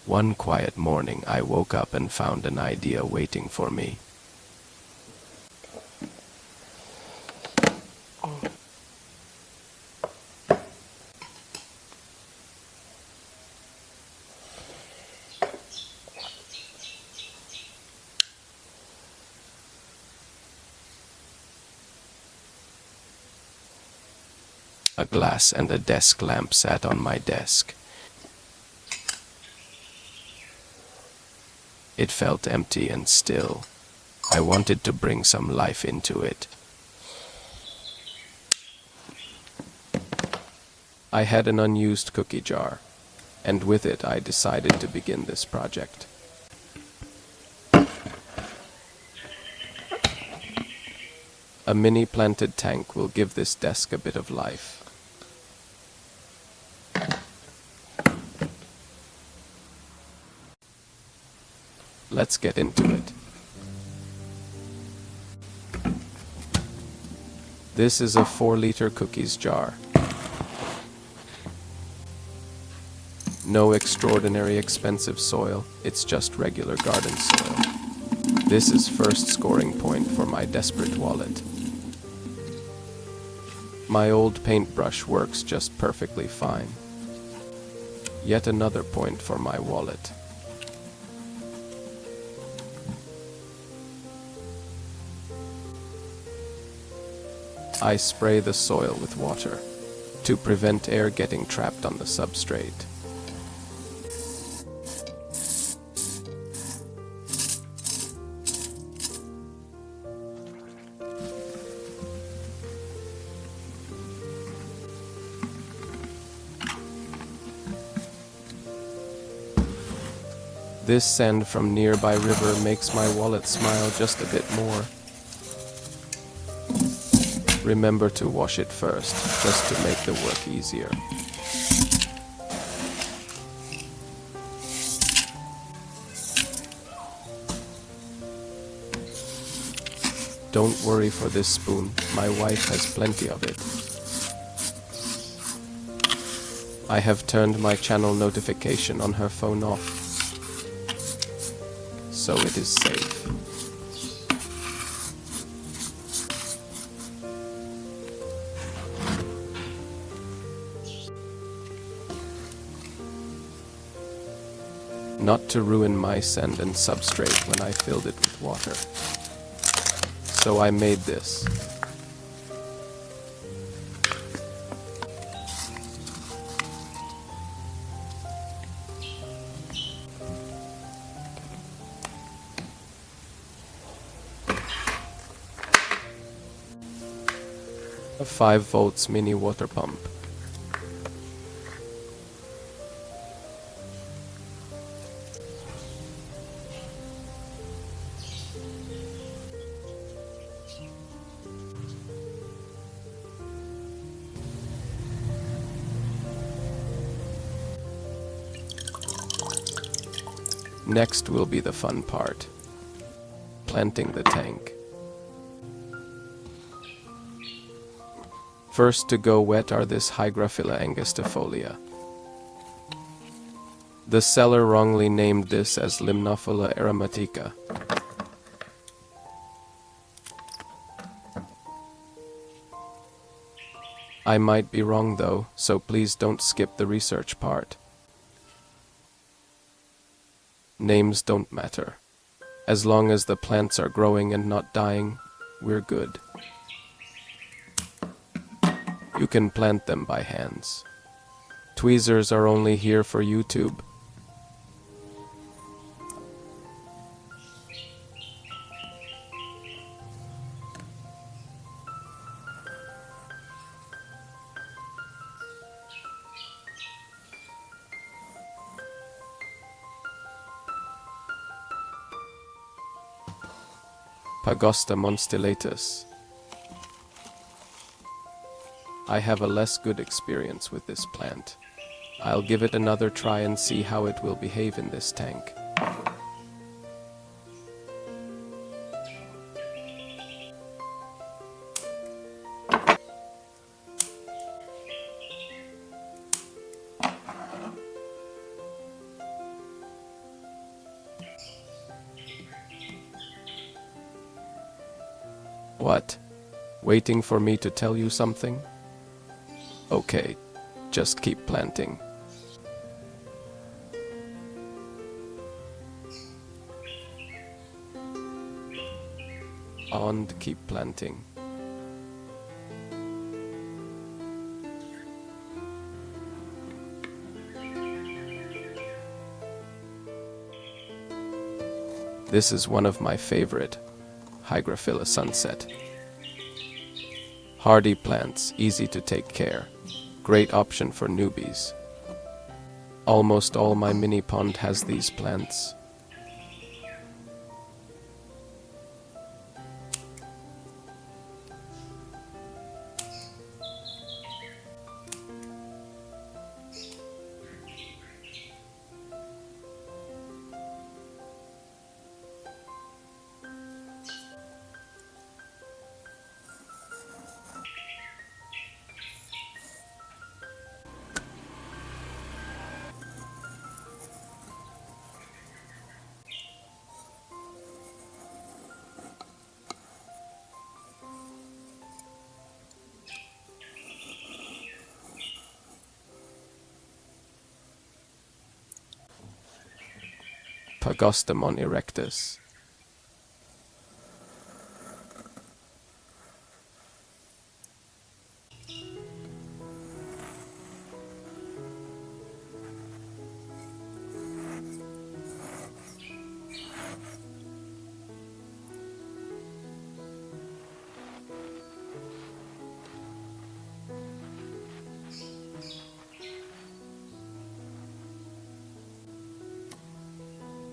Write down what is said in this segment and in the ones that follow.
One quiet morning, I woke up and found an idea waiting for me. A glass and a desk lamp sat on my desk. It felt empty and still. I wanted to bring some life into it. I had an unused cookie jar, and with it I decided to begin this project. A mini planted tank will give this desk a bit of life. Let's get into it. This is a 4-liter cookies jar. No extraordinary expensive soil, it's just regular garden soil. This is first scoring point for my desperate wallet. My old paintbrush works just perfectly fine. Yet another point for my wallet. I spray the soil with water to prevent air getting trapped on the substrate. This sand from nearby river makes my wallet smile just a bit more. Remember to wash it first, just to make the work easier. Don't worry for this spoon, my wife has plenty of it. I have turned my channel notification on her phone off, so it is safe. Not to ruin my sand and substrate when I filled it with water. So I made this. A 5 volts mini water pump. Next will be the fun part, planting the tank. First to go wet are this Hygrophila Angustifolia. The seller wrongly named this as Limnophila aromatica. I might be wrong though, so please don't skip the research part. Names don't matter. As long as the plants are growing and not dying, we're good. You can plant them by hands. Tweezers are only here for YouTube. Pogostemon Erectus. I have a less good experience with this plant. I'll give it another try and see how it will behave in this tank. What? Waiting for me to tell you something? Okay, just keep planting. And keep planting. This is one of my favorite, Hygrophila Sunset. Hardy plants, easy to take care. Great option for newbies. Almost all my mini pond has these plants. Pogostemon Erectus.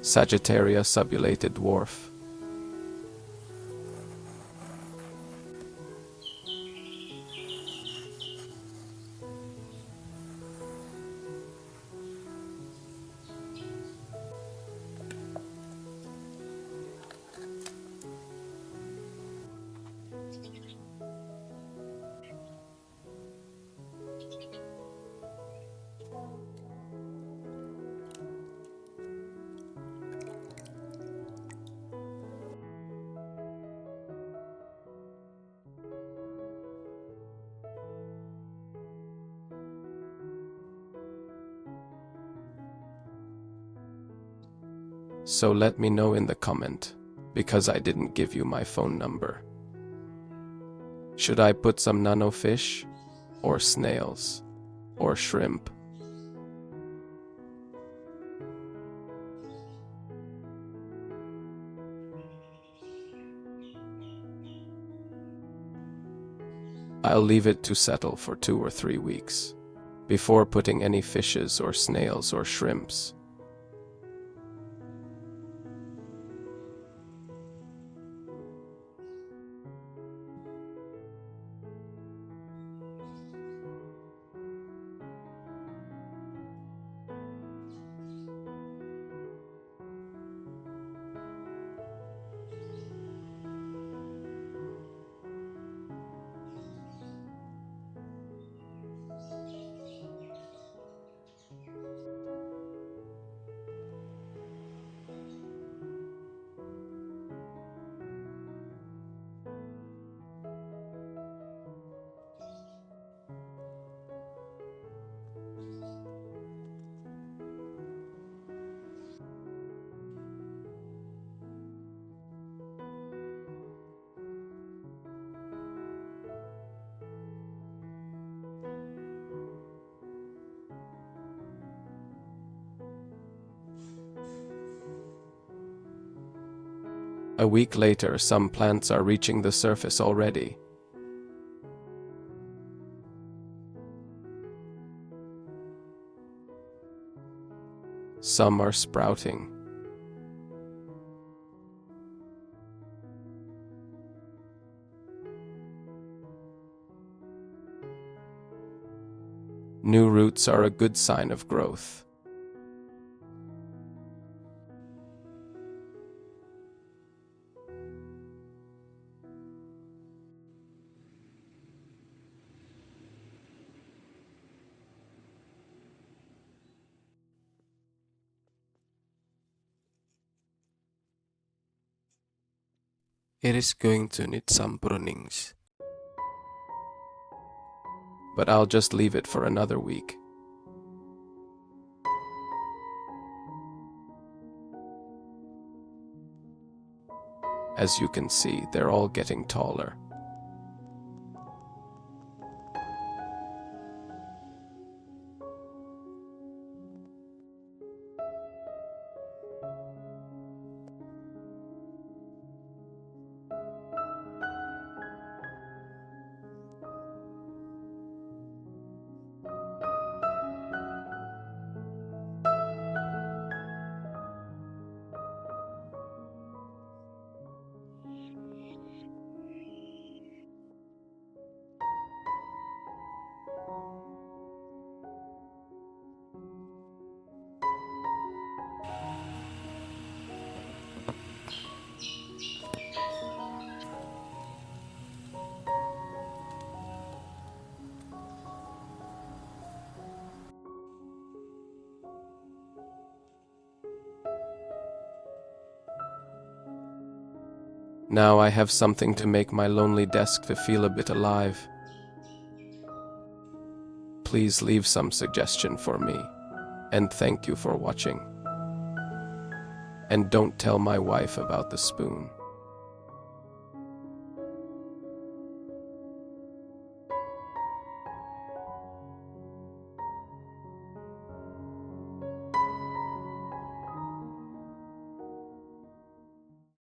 Sagittaria subulated dwarf. So let me know in the comment, because I didn't give you my phone number. Should I put some nano fish, or snails, or shrimp? I'll leave it to settle for 2 or 3 weeks, before putting any fishes or snails or shrimps. A week later, some plants are reaching the surface already. Some are sprouting. New roots are a good sign of growth. It is going to need some prunings. But I'll just leave it for another week. As you can see, they're all getting taller. Now I have something to make my lonely desk to feel a bit alive. Please leave some suggestion for me, and thank you for watching. And don't tell my wife about the spoon.